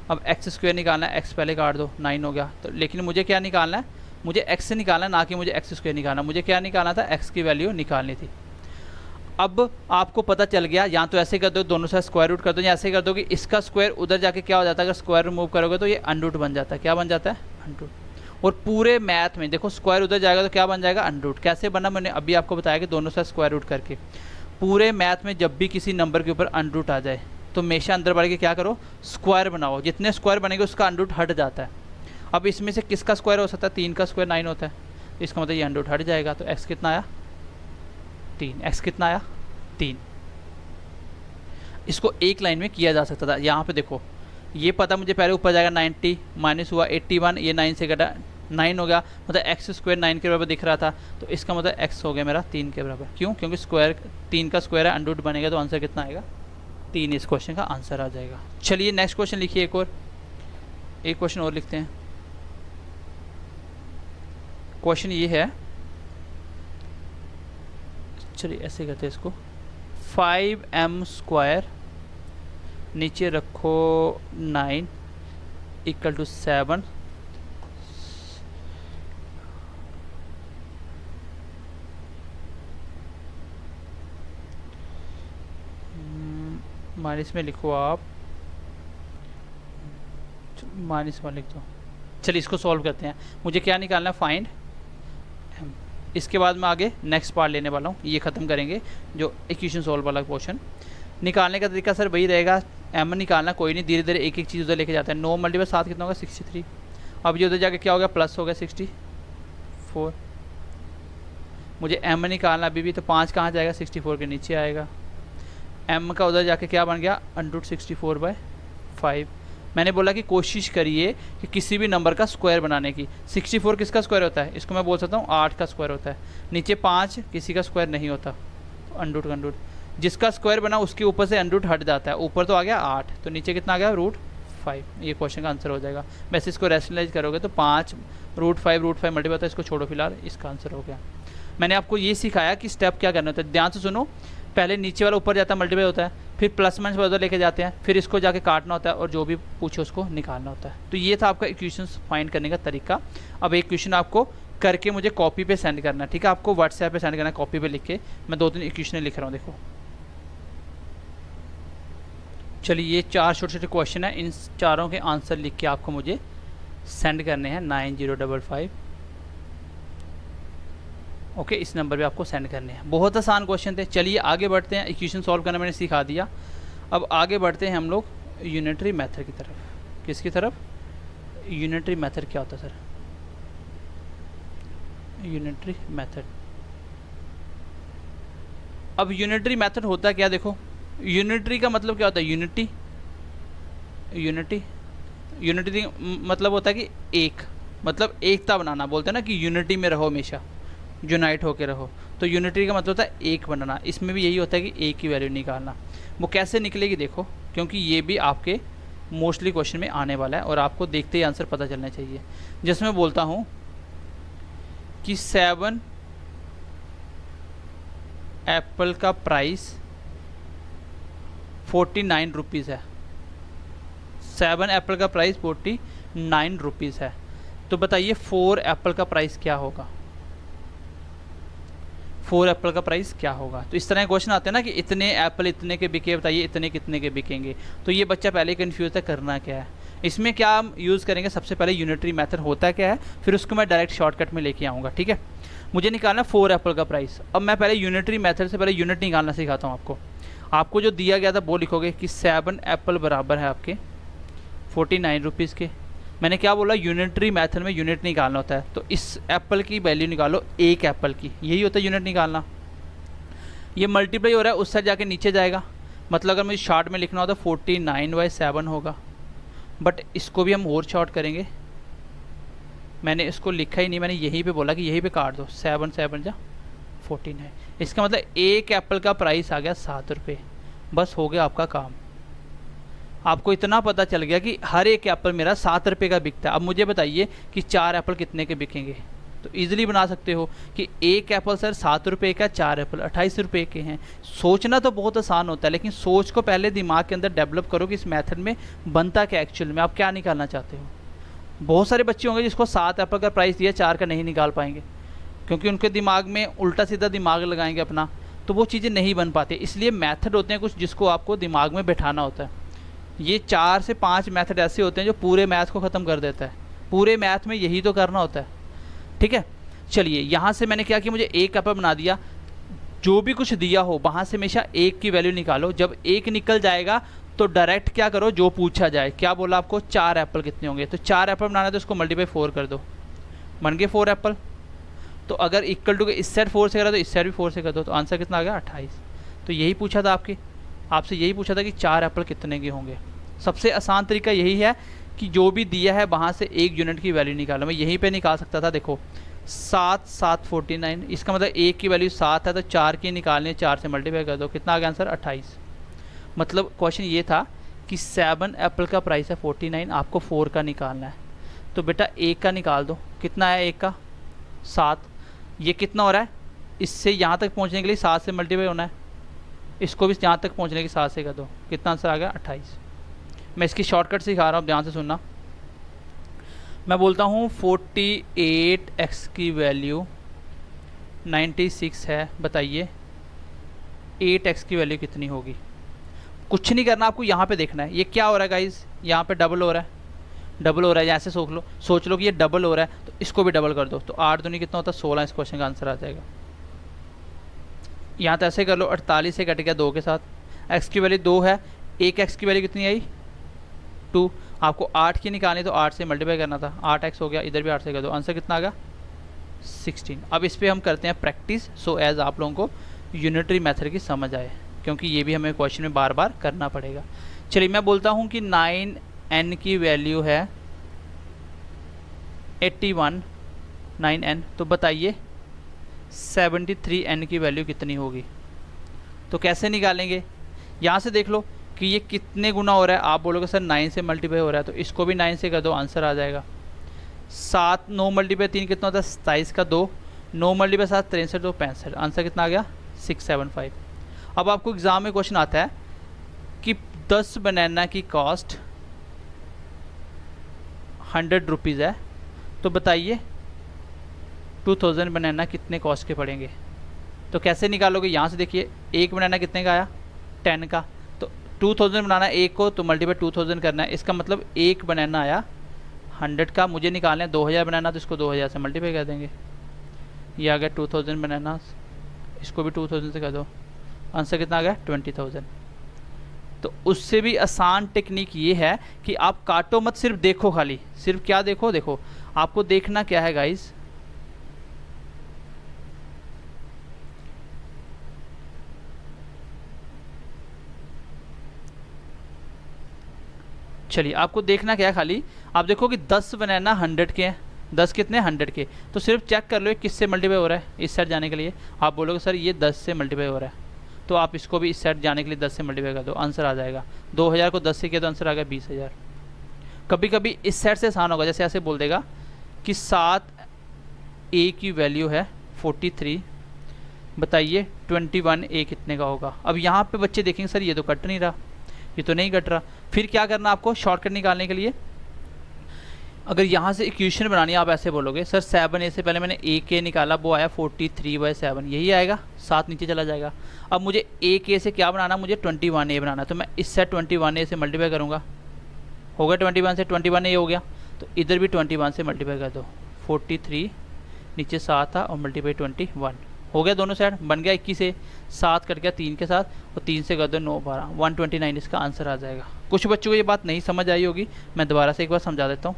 अब x² निकालना है, x पहले काट दो, 9 हो गया। तो लेकिन मुझे क्या निकालना है, मुझे x से निकालना है, ना कि मुझे x² निकालना। मुझे क्या निकालना था, x की वैल्यू निकालनी थी। अब आपको पता चल गया, या तो ऐसे कर दो, दोनों साइड स्क्वायर रूट कर दो, या ऐसे कर दो कि इसका स्क्वायर उधर जाके क्या हो जाता है, अगर स्क्वायर रिमूव करोगे तो ये अंडरूट बन जाता है। क्या बन जाता है, अंडरूट। और पूरे मैथ में देखो स्क्वायर उधर जाएगा तो क्या बन जाएगा, अंडरूट। कैसे बना, मैंने अभी आपको बताया कि दोनों साइड स्क्वायर रूट करके। पूरे मैथ में जब भी किसी नंबर के ऊपर अंडरूट आ जाए तो हमेशा अंदर बढ़ के क्या करो, स्क्वायर बनाओ। जितने स्क्वायर बनेंगे उसका अंडरूट हट जाता है। अब इसमें से किसका स्क्वायर हो सकता है, 3 का स्क्वायर 9 होता है, इसका मतलब ये अंडरूट हट जाएगा। तो x कितना आया 3, x कितना आया 3। इसको एक लाइन में किया जा सकता था। यहाँ पे देखो, ये पता मुझे पहले ऊपर जाएगा 90, माइनस हुआ 81, ये 9 से घटा 9 हो गया, मतलब x² 9 के बराबर दिख रहा था, तो इसका मतलब x हो गया मेरा 3 के बराबर। क्यों, क्योंकि स्क्वायर 3 का स्क्वायर है, अंडरूट बनेगा, तो आंसर कितना आएगा 3। इस क्वेश्चन का आंसर आ जाएगा। चलिए नेक्स्ट क्वेश्चन लिखिए, एक क्वेश्चन और लिखते हैं। क्वेश्चन ये है, चलिए ऐसे करते हैं इसको, 5m² नीचे रखो 9, इक्वल टू 7 माइनस में लिखो आप, -1 लिख दो। चलिए इसको सॉल्व करते हैं। मुझे क्या निकालना है, फाइंड m। इसके बाद मैं आगे नेक्स्ट पार्ट लेने वाला हूँ, ये ख़त्म करेंगे जो इक्वेशन सॉल्व वाला पोर्शन। निकालने का तरीका सर वही रहेगा, m निकालना, कोई नहीं, धीरे धीरे एक एक चीज़ उधर लेके जाता है। 9 × 7 कितना होगा, 63। अब ये उधर जाके क्या हो गया, प्लस हो गया 64। मुझे m निकालना अभी भी, तो 5 कहाँ जाएगा, 64 के नीचे आएगा। m का उधर जाके क्या बन गया, √64/5। मैंने बोला कि कोशिश करिए कि किसी भी नंबर का स्क्वायर बनाने की। 64 किसका स्क्वायर होता है, इसको मैं बोल सकता हूँ 8 का स्क्वायर होता है। नीचे 5 किसी का स्क्वायर नहीं होता, तो अंडरूट जिसका स्क्वायर बना उसके ऊपर से अंडरूट हट जाता है। ऊपर तो आ गया 8, तो नीचे कितना आ गया, √5। ये क्वेश्चन का आंसर हो जाएगा। वैसे इसको रैशनलाइज करोगे तो 5 √5 मल्टीप्लाई होता है, इसको छोड़ो फिलहाल, इसका आंसर हो गया। मैंने आपको ये सिखाया कि स्टेप क्या करना होता है, ध्यान से सुनो। पहले नीचे वाला ऊपर जाता है, मल्टीप्लाई होता है, फिर प्लस माइनस उधर लेके जाते हैं, फिर इसको जाके काटना होता है और जो भी पूछो उसको निकालना होता है। तो ये था आपका इक्वेशंस फाइंड करने का तरीका। अब एक क्वेश्चन आपको करके मुझे कॉपी पे सेंड करना है, ठीक है। आपको व्हाट्सएप पे सेंड करना है, कॉपी पे लिख के। मैं 2-3 इक्वेशन लिख रहा हूँ, देखो। चलिए ये 4 छोटे-छोटे क्वेश्चन है, इन चारों के आंसर लिख के आपको मुझे सेंड करने हैं 9055। ओके, इस नंबर पे आपको सेंड करने हैं। बहुत आसान क्वेश्चन थे। चलिए आगे बढ़ते हैं, इक्वेशन सॉल्व करना मैंने सिखा दिया। अब आगे बढ़ते हैं हम लोग यूनिटरी मेथड की तरफ। किसकी तरफ, यूनिटरी मेथड क्या होता है सर, यूनिटरी मेथड। अब यूनिटरी मेथड होता है क्या, देखो यूनिटरी का मतलब क्या होता है, यूनिटी मतलब होता है कि एक, मतलब एकता बनाना, बोलते हैं ना कि यूनिटी में रहो, हमेशा यूनाइट होके रहो। तो यूनिटरी का मतलब होता है एक बनाना। इसमें भी यही होता है कि एक की वैल्यू निकालना। वो कैसे निकलेगी देखो, क्योंकि ये भी आपके मोस्टली क्वेश्चन में आने वाला है और आपको देखते ही आंसर पता चलना चाहिए। जिसमें बोलता हूँ कि 7 एप्पल का प्राइस 49 रुपीज़ है। 7 एप्पल का प्राइस 49 रुपीज़ है। तो बताइए 4 एप्पल का प्राइस क्या होगा, 4 एप्पल का प्राइस क्या होगा। तो इस तरह क्वेश्चन आते हैं ना कि इतने एप्पल इतने के बिके, बताइए इतने कितने के बिकेंगे। तो ये बच्चा पहले कंफ्यूज है, करना क्या है। इसमें क्या हम यूज़ करेंगे, सबसे पहले यूनिटरी मेथड होता क्या है, फिर उसको मैं डायरेक्ट शॉर्टकट में लेके आऊँगा, ठीक है। मुझे निकालना 4 एप्पल का प्राइस। अब मैं पहले यूनिटरी मेथड से पहले यूनिट निकालना सिखाता हूँ आपको। आपको जो दिया गया था वो लिखोगे कि 7 एप्पल बराबर है आपके 49 रुपीज़ के। मैंने क्या बोला, यूनिटरी मेथड में यूनिट निकालना होता है। तो इस एप्पल की वैल्यू निकालो, एक एप्पल की, यही होता है यूनिट निकालना। ये मल्टीप्लाई हो रहा है, उस साइड जाके नीचे जाएगा, मतलब अगर मुझे शॉर्ट में लिखना हो तो 49/7 होगा। बट इसको भी हम और शॉर्ट करेंगे। मैंने इसको लिखा ही नहीं, मैंने यहीं पे बोला कि यहीं पे काट दो, 7 7 जा 49। इसका मतलब एक एप्पल का प्राइस आ गया 7 रुपये। बस हो गया आपका काम। आपको इतना पता चल गया कि हर एक एप्पल मेरा 7 रुपये का बिकता है। अब मुझे बताइए कि 4 एप्पल कितने के बिकेंगे। तो ईजिली बना सकते हो कि एक एप्पल सर 7 रुपये का, 4 एप्पल 28 रुपये के हैं। सोचना तो बहुत आसान होता है, लेकिन सोच को पहले दिमाग के अंदर डेवलप करो कि इस मेथड में बनता क्या, एक्चुअल में आप क्या निकालना चाहते हो। बहुत सारे बच्चे होंगे जिसको 7 एप्पल का प्राइस दिया, 4 का नहीं निकाल पाएंगे, क्योंकि उनके दिमाग में उल्टा सीधा दिमाग लगाएंगे अपना, तो वो चीज़ें नहीं बन पाती। इसलिए मेथड होते हैं कुछ जिसको आपको दिमाग में बैठाना होता है। ये 4 से 5 मेथड ऐसे होते हैं जो पूरे मैथ को ख़त्म कर देता है। पूरे मैथ में यही तो करना होता है, ठीक है। चलिए यहाँ से मैंने क्या किया, मुझे एक एप्पल बना दिया। जो भी कुछ दिया हो वहाँ से हमेशा एक की वैल्यू निकालो। जब एक निकल जाएगा तो डायरेक्ट क्या करो, जो पूछा जाए। क्या बोला आपको, 4 एप्पल कितने होंगे, तो 4 एप्पल बनाना है तो उसको मल्टीप्लाई 4 कर दो, बन गए 4 एप्पल। तो अगर इक्वल टू के इस साइड 4 से करा तो इस साइड भी 4 से कर दो, तो आंसर कितना आ गया 28। तो यही पूछा था आपसे यही पूछा था कि 4 एप्पल कितने के होंगे। सबसे आसान तरीका यही है कि जो भी दिया है वहाँ से एक यूनिट की वैल्यू निकालो। मैं यहीं पे निकाल सकता था, देखो 7 7 49, इसका मतलब एक की वैल्यू 7 है तो 4 की निकालनी है, 4 से मल्टीप्लाई कर दो, कितना आ गया आंसर 28। मतलब क्वेश्चन ये था कि 7 एप्पल का प्राइस है 49, आपको 4 का निकालना है। तो बेटा एक का निकाल दो, कितना है एक का 7। ये कितना हो रहा है, इससे यहाँ तक पहुँचने के लिए 7 से मल्टीप्लाई होना है, इसको भी यहाँ तक पहुँचने के 7 से कर दो, कितना आंसर आ गया 28। मैं इसकी शॉर्टकट सिखा रहा हूँ, ध्यान से सुनना। मैं बोलता हूँ 48x की वैल्यू 96 है, बताइए 8x की वैल्यू कितनी होगी। कुछ नहीं करना, आपको यहाँ पे देखना है ये क्या हो रहा है गाइज, यहाँ पे डबल हो रहा है, डबल हो रहा है, ऐसे सोच लो कि ये डबल हो रहा है, तो इसको भी डबल कर दो, तो 8 दूनी कितना होता है 16, इस क्वेश्चन का आंसर आ जाएगा। यहाँ तो ऐसे कर लो, 48 से कट गया 2 के साथ, x की वैल्यू 2 है, एक x की वैल्यू कितनी आई 2, आपको 8 की निकालनी तो 8 से मल्टीप्लाई करना था, 8x हो गया, इधर भी 8 से कर दो, आंसर कितना आ गया 16। अब इस पर हम करते हैं प्रैक्टिस, सो एज आप लोगों को यूनिटरी मेथड की समझ आए, क्योंकि ये भी हमें क्वेश्चन में बार बार करना पड़ेगा। चलिए मैं बोलता हूँ कि 9n की वैल्यू है 81, 9n, तो बताइए 73n की वैल्यू कितनी होगी। तो कैसे निकालेंगे, यहाँ से देख लो कि ये कितने गुना हो रहा है, आप बोलोगे सर 9 से मल्टीप्लाई हो रहा है, तो इसको भी 9 से कर दो, आंसर आ जाएगा 7, 9 मल्टीप्लाई 3 कितना होता है 27 का 2, 9 मल्टीप्लाई 7 63, 2 65, आंसर कितना आ गया 675। अब आपको एग्ज़ाम में क्वेश्चन आता है कि 10 बनाना की कॉस्ट 100 रुपीज़ है, तो बताइए 2000 बनाना कितने कॉस्ट के पड़ेंगे। तो कैसे निकालोगे, यहाँ से देखिए एक बनाना कितने का आया 10 का, तो 2000 बनाना एक को, तो मल्टीप्लाई 2000 करना है, इसका मतलब एक बनाना आया 100 का, मुझे निकालना है 2000 बनाना, तो इसको 2000 से मल्टीप्लाई कर देंगे, ये आ गया 2000 बनाना, इसको भी 2000 से कर दो, आंसर कितना आ गया 20000। तो उससे भी आसान टेक्निक ये है कि आप काटो मत, सिर्फ देखो, खाली सिर्फ क्या देखो, देखो आपको देखना क्या है गाइस, चलिए आपको देखना क्या है, खाली आप देखो कि 10 बनाना 100 के हैं, 10 कितने 100 के, तो सिर्फ चेक कर लो ये किससे मल्टीप्लाई हो रहा है, इस साइड जाने के लिए आप बोलोगे सर ये 10 से मल्टीप्लाई हो रहा है, तो आप इसको भी इस साइड जाने के लिए 10 से मल्टीप्लाई कर दो, आंसर आ जाएगा 2000 को 10 से किया तो आंसर आ गया 20000। कभी कभी इस साइड से आसान होगा, जैसे ऐसे बोल देगा कि 7a की वैल्यू है 43, बताइए 21a कितने का होगा। अब यहाँ पे बच्चे देखेंगे सर ये तो कट नहीं रहा, ये तो नहीं कट रहा, फिर क्या करना आपको शॉर्टकट निकालने के लिए, अगर यहाँ से इक्वेशन बनानी है आप ऐसे बोलोगे सर 7a से पहले मैंने a निकाला, वो आया 43/7, यही आएगा, 7 नीचे चला जाएगा। अब मुझे a से क्या बनाना, मुझे 21a बनाना, तो मैं इससे 21a से मल्टीप्लाई करूँगा, हो गया 21 से 21a हो गया, तो इधर भी 21 से मल्टीप्लाई कर दो, 43 नीचे 7 था और मल्टीप्लाई 21 हो गया, दोनों साइड बन गया 21 से, 7 कट गया 3 के साथ, और 3 से कर दो 9 12, 129 इसका आंसर आ जाएगा। कुछ बच्चों को ये बात नहीं समझ आई होगी, मैं दोबारा से एक बार समझा देता हूँ।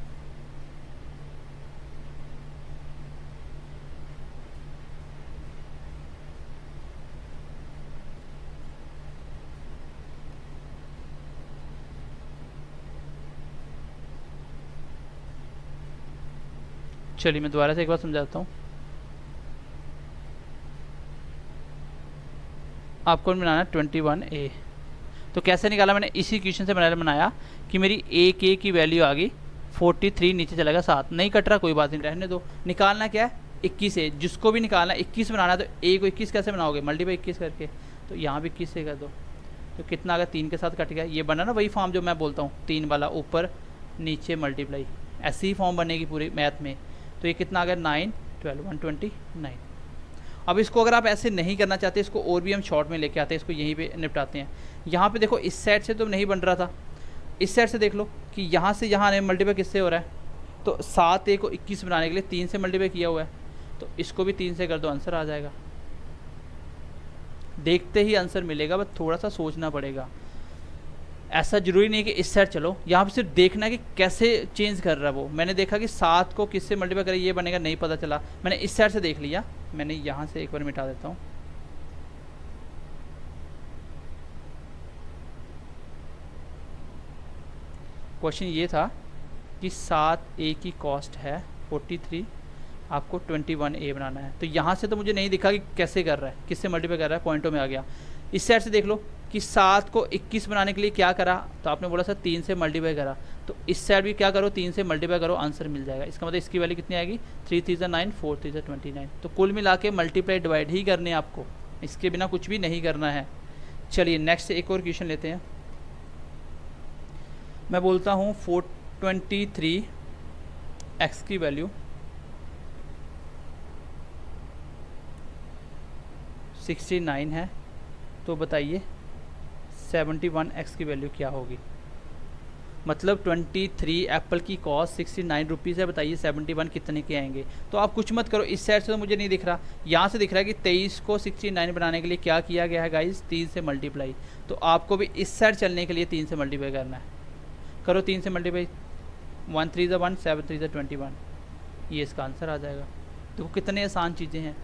चलिए मैं दोबारा से एक बार समझाता हूँ। आपको बनाना 21a, तो कैसे निकाला मैंने, इसी इक्वेशन से बनाया कि मेरी a की वैल्यू आ गई 43, नीचे चला गया 7, नहीं कट रहा कोई बात नहीं, रहने दो। निकालना क्या है 21 से, जिसको भी निकालना 21 बनाना है, तो a को 21 कैसे बनाओगे, मल्टीप्लाई 21 करके, तो यहाँ भी 21 से कर दो, तो कितना आ गया 3 के साथ कट गया, ये बना ना वही फॉर्म जो मैं बोलता हूँ 3 वाला, ऊपर नीचे मल्टीप्लाई, ऐसी ही फॉर्म बनेगी पूरी मैथ में। तो ये कितना आ गया 9 12 129। अब इसको अगर आप ऐसे नहीं करना चाहते, इसको और भी हम शॉर्ट में लेके आते हैं, इसको यहीं पे निपटाते हैं। यहाँ पे देखो इस साइड से तो नहीं बन रहा था, इस साइड से देख लो कि यहाँ से यहाँ आने मल्टीप्लाई किससे हो रहा है, तो 7a को 21 बनाने के लिए 3 से मल्टीप्लाई किया हुआ है, तो इसको भी 3 से कर दो, आंसर आ जाएगा। देखते ही आंसर मिलेगा, बस थोड़ा सा सोचना पड़ेगा, ऐसा जरूरी नहीं है कि इस साइड चलो, यहाँ पे सिर्फ देखना है कि कैसे चेंज कर रहा है वो। मैंने देखा कि 7 को किससे मल्टीप्लाई करें ये बनेगा, नहीं पता चला, मैंने इस साइड से देख लिया, मैंने यहाँ से एक बार मिटा देता हूँ। क्वेश्चन ये था कि 7a की कॉस्ट है 43, आपको 21a बनाना है, तो यहाँ से तो मुझे नहीं दिखा कि कैसे कर रहा है, किससे मल्टीप्लाई कर रहा है, पॉइंटों में आ गया। इस साइड से देख लो कि 7 को 21 बनाने के लिए क्या करा, तो आपने बोला सर 3 से मल्टीप्लाई करा, तो इस साइड भी क्या करो 3 से मल्टीप्लाई करो, आंसर मिल जाएगा। इसका मतलब इसकी वैल्यू कितनी आएगी 3 3 9 4 3 29। तो कुल मिला के मल्टीप्लाई डिवाइड ही करने हैं आपको, इसके बिना कुछ भी नहीं करना है। चलिए नेक्स्ट एक और क्वेश्चन लेते हैं। मैं बोलता हूँ 423 एक्स की वैल्यू 69 है, तो बताइए 71 एक्स की वैल्यू क्या होगी। मतलब 23 एप्पल की कॉस्ट 69 रुपीज़ है, बताइए 71 कितने के आएंगे। तो आप कुछ मत करो, इस साइड से तो मुझे नहीं दिख रहा, यहाँ से दिख रहा है कि 23 को 69 बनाने के लिए क्या किया गया है गाइस, 3 से मल्टीप्लाई। तो आपको भी इस साइड चलने के लिए 3 से मल्टीप्लाई करना है। करो 3 से मल्टीप्लाई, 1 3 ज़ा 1, 7 3 ज़ा 21, ये इसका आंसर आ जाएगा। देखो कितने आसान चीज़ें हैं।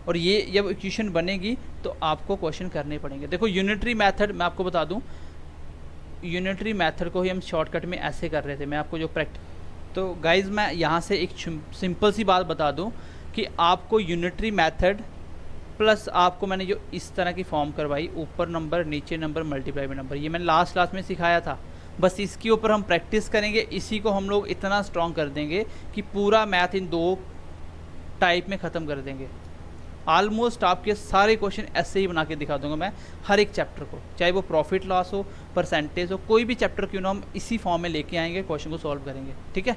और ये जब इक्वेशन बनेगी तो आपको क्वेश्चन करने पड़ेंगे। देखो यूनिटरी मेथड मैं आपको बता दूं, यूनिटरी मेथड को ही हम शॉर्टकट में ऐसे कर रहे थे, मैं आपको जो तो गाइज मैं यहाँ से एक सिंपल सी बात बता दूं कि आपको यूनिटरी मेथड प्लस आपको मैंने जो इस तरह की फॉर्म करवाई, ऊपर नंबर नीचे नंबर मल्टीप्लाई बाय नंबर, ये मैंने लास्ट क्लास में सिखाया था। बस इसके ऊपर हम प्रैक्टिस करेंगे, इसी को हम लोग इतना स्ट्रॉन्ग कर देंगे कि पूरा मैथ इन 2 टाइप में ख़त्म कर देंगे। ऑलमोस्ट आपके सारे क्वेश्चन ऐसे ही बना के दिखा दूंगा मैं, हर एक चैप्टर को, चाहे वो प्रॉफिट लॉस हो, परसेंटेज हो, कोई भी चैप्टर क्यों ना, हम इसी फॉर्म में लेके आएंगे, क्वेश्चन को सॉल्व करेंगे। ठीक है,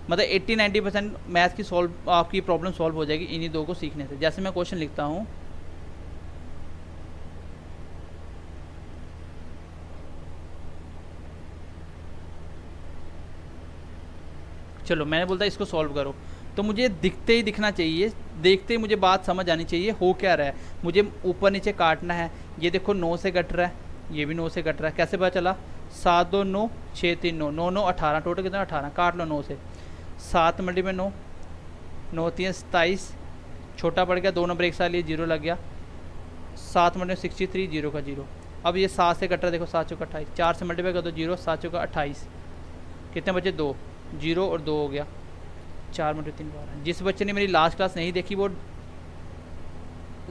मतलब 80-90% मैथ की आपकी प्रॉब्लम सॉल्व हो जाएगी इन्हीं 2 को सीखने से। जैसे मैं क्वेश्चन लिखता हूँ, चलो मैंने बोलता इसको सॉल्व करो, तो मुझे दिखते ही दिखना चाहिए, देखते ही मुझे बात समझ आनी चाहिए हो क्या रहा है। मुझे ऊपर नीचे काटना है, ये देखो 9 से कट रहा है, ये भी 9 से कट रहा है, कैसे पता चला, 7 2 9 6 3 9 9 9 18, टोटल कितना 18, काट लो 9 से, 7 मल्टीप्लाई 9, 9 3 27, छोटा पड़ गया, 2 नंबर एक साथ लिए 0 लग गया, 7 मल्टीप्लाई 63, 0 का 0। अब ये 7 से कट रहा है, देखो 7 चौका 28, 4 से मल्टीप्लाई कर दो 0, 7 चौका 28, कितने बचे 2, 0 और 2 हो गया, 4 मल्टीप्लाई 3 12। जिस बच्चे ने मेरी लास्ट क्लास नहीं देखी वो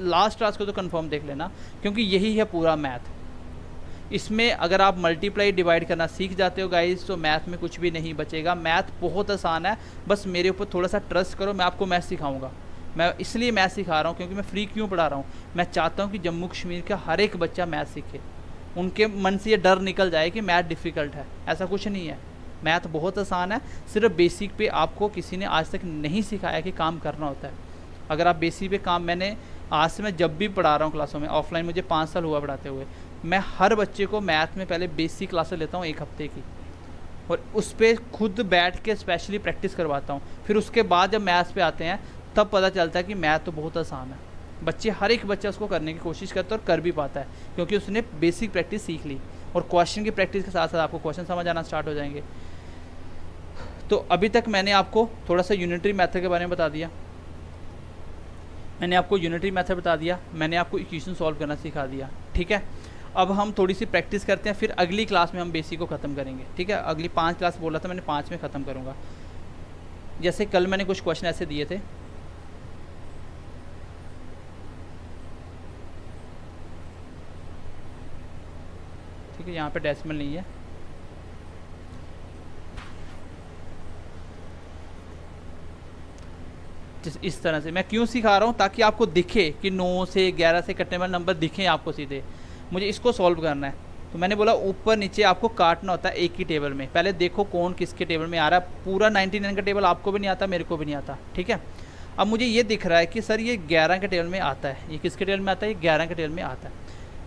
लास्ट क्लास को तो कंफर्म देख लेना, क्योंकि यही है पूरा मैथ। इसमें अगर आप मल्टीप्लाई डिवाइड करना सीख जाते हो गाइस, तो मैथ में कुछ भी नहीं बचेगा। मैथ बहुत आसान है, बस मेरे ऊपर थोड़ा सा ट्रस्ट करो, मैं आपको मैथ सिखाऊंगा। मैं इसलिए मैथ सिखा रहा हूँ क्योंकि मैं फ्री क्यों पढ़ा रहा हूँ, मैं चाहता हूँ कि जम्मू कश्मीर का हर एक बच्चा मैथ सीखे, उनके मन से ये डर निकल जाए कि मैथ डिफ़िकल्ट है। ऐसा कुछ नहीं है, मैथ बहुत आसान है, सिर्फ बेसिक पे आपको किसी ने आज तक नहीं सिखाया कि काम करना होता है। अगर आप बेसिक पे काम, मैंने आज से मैं जब भी पढ़ा रहा हूँ क्लासों में, ऑफलाइन मुझे 5 साल हुआ पढ़ाते हुए, मैं हर बच्चे को मैथ में पहले बेसिक क्लासेस लेता हूँ 1 हफ्ते की, और उस पर खुद बैठ के स्पेशली प्रैक्टिस करवाता हूँ। फिर उसके बाद जब मैथ्स पे आते हैं तब पता चलता है कि मैथ तो बहुत आसान है। बच्चे, हर एक बच्चा उसको करने की कोशिश करता है और कर भी पाता है, क्योंकि उसने बेसिक प्रैक्टिस सीख ली। और क्वेश्चन की प्रैक्टिस के साथ साथ आपको क्वेश्चन समझ आना स्टार्ट हो जाएंगे। तो अभी तक मैंने आपको थोड़ा सा यूनिटरी मेथड के बारे में बता दिया, मैंने आपको यूनिटरी मेथड बता दिया, मैंने आपको इक्वेशन सॉल्व करना सिखा दिया। ठीक है, अब हम थोड़ी सी प्रैक्टिस करते हैं, फिर अगली क्लास में हम बेसिक को ख़त्म करेंगे। ठीक है, अगली 5 क्लास बोला था मैंने, 5 में ख़त्म करूँगा। जैसे कल मैंने कुछ क्वेश्चन ऐसे दिए थे, ठीक है, यहाँ पे डेसिमल नहीं है, इस तरह से मैं क्यों सिखा रहा हूँ, ताकि आपको दिखे कि 9 से 11 से कटने वाले नंबर दिखें आपको सीधे। मुझे इसको सॉल्व करना है, तो मैंने बोला ऊपर नीचे आपको काटना होता है एक ही टेबल में। पहले देखो कौन किसके टेबल में आ रहा है, पूरा 99 का टेबल आपको भी नहीं आता, मेरे को भी नहीं आता। ठीक है, अब मुझे ये दिख रहा है कि सर ये 11 के टेबल में आता है, ये किसके टेबल में आता है, ये 11 के टेबल में आता है।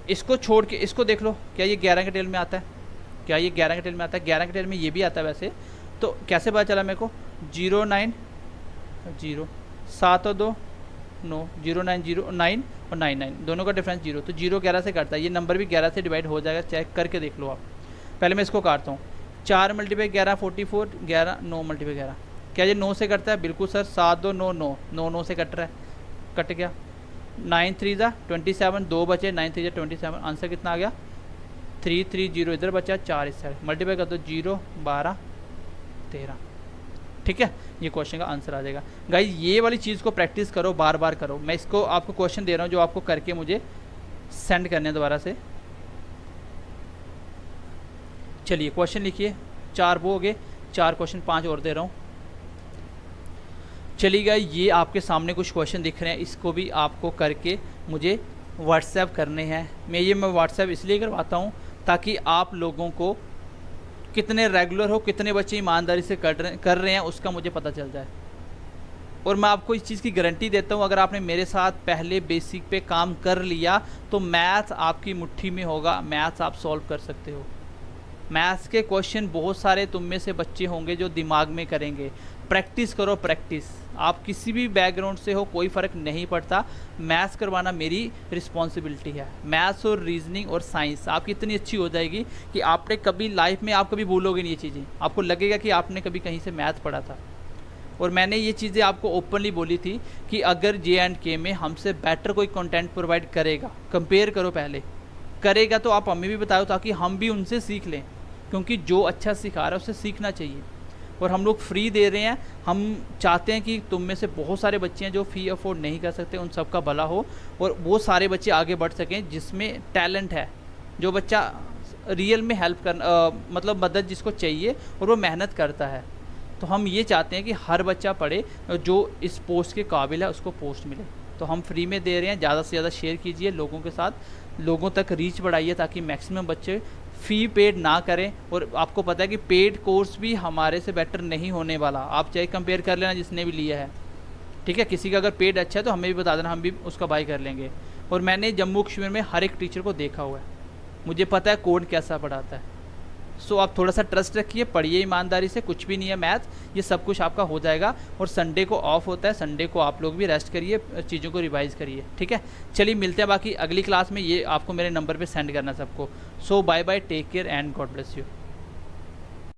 इसको छोड़ के इसको देख लो, क्या ये 11 के टेबल में आता है, क्या ये 11 के टेबल में आता है, 11 के टेबल में ये भी आता है वैसे। तो कैसे पता चला मेरे को, 0 9 0, 7 और 2 9, 0 9 0 9 और 9 9, दोनों का डिफरेंस 0, तो 0 11 से कटता है, ये नंबर भी 11 से डिवाइड हो जाएगा, चेक करके देख लो आप। पहले मैं इसको काटता हूँ, 4 मल्टीप्लाई 11 44, 11 9 मल्टीप्लाई 11, क्या ये 9 से कटता है, बिल्कुल सर, 7 2 9 9 9 9 से कट रहा है, कट गया। 9 3 ज़ा 27, 2 बचे, 9 3 ज़ा 27, आंसर कितना आ गया 3 3 0, इधर बचा 4 इस साइड, मल्टीप्लाई कर दो 0 12 13। ठीक है, ये क्वेश्चन का आंसर आ जाएगा। गाइस ये वाली चीज़ को प्रैक्टिस करो, बार बार करो। मैं इसको आपको क्वेश्चन दे रहा हूँ जो आपको करके मुझे सेंड करने दोबारा से। चलिए क्वेश्चन लिखिए, 4 वो हो गए, 4 क्वेश्चन, 5 और दे रहा हूँ। चलिए गाइस ये आपके सामने कुछ क्वेश्चन दिख रहे हैं, इसको भी आपको करके मुझे व्हाट्सएप करने हैं। मैं व्हाट्सएप इसलिए करवाता हूँ ताकि आप लोगों को कितने रेगुलर हो, कितने बच्चे ईमानदारी से कर रहे हैं, उसका मुझे पता चल जाए। और मैं आपको इस चीज़ की गारंटी देता हूँ, अगर आपने मेरे साथ पहले बेसिक पे काम कर लिया तो मैथ्स आपकी मुट्ठी में होगा, मैथ्स आप सॉल्व कर सकते हो। मैथ्स के क्वेश्चन बहुत सारे तुम में से बच्चे होंगे जो दिमाग में करेंगे। प्रैक्टिस करो, प्रैक्टिस। आप किसी भी बैकग्राउंड से हो, कोई फ़र्क नहीं पड़ता, मैथ्स करवाना मेरी रिस्पॉन्सिबिलिटी है। मैथ्स और रीजनिंग और साइंस आपकी इतनी अच्छी हो जाएगी कि आपने कभी लाइफ में आप कभी भूलोगे नहीं ये चीज़ें। आपको लगेगा कि आपने कभी कहीं से मैथ पढ़ा था। और मैंने ये चीज़ें आपको ओपनली बोली थी कि अगर JNK में हमसे बेटर कोई कंटेंट प्रोवाइड करेगा, कंपेयर करो, पहले करेगा तो आप हमें भी बताओ ताकि हम भी उनसे सीख लें, क्योंकि जो अच्छा सिखा रहा है उससे सीखना चाहिए। और हम लोग फ्री दे रहे हैं। हम चाहते हैं कि तुम में से बहुत सारे बच्चे हैं जो फ़ी अफोर्ड नहीं कर सकते, उन सब का भला हो और वो सारे बच्चे आगे बढ़ सकें जिसमें टैलेंट है, जो बच्चा रियल में हेल्प कर मतलब मदद जिसको चाहिए और वो मेहनत करता है। तो हम ये चाहते हैं कि हर बच्चा पढ़े, जो इस पोस्ट के काबिल है उसको पोस्ट मिले। तो हम फ्री में दे रहे हैं, ज़्यादा से ज़्यादा शेयर कीजिए लोगों के साथ, लोगों तक रीच बढ़ाइए ताकि मैक्सिमम बच्चे फ़ी पेड ना करें। और आपको पता है कि पेड कोर्स भी हमारे से बेटर नहीं होने वाला, आप चाहे कंपेयर कर लेना जिसने भी लिया है, ठीक है। किसी का अगर पेड अच्छा है तो हमें भी बता देना, हम भी उसका बाय कर लेंगे। और मैंने जम्मू कश्मीर में हर एक टीचर को देखा हुआ है, मुझे पता है कोड कैसा पढ़ाता है। सो आप थोड़ा सा ट्रस्ट रखिए, पढ़िए ईमानदारी से, कुछ भी नहीं है मैथ, ये सब कुछ आपका हो जाएगा। और संडे को ऑफ होता है, संडे को आप लोग भी रेस्ट करिए, चीज़ों को रिवाइज करिए, ठीक है। चलिए मिलते हैं बाकी अगली क्लास में, ये आपको मेरे नंबर पे सेंड करना सबको। So bye bye, take care and God bless you.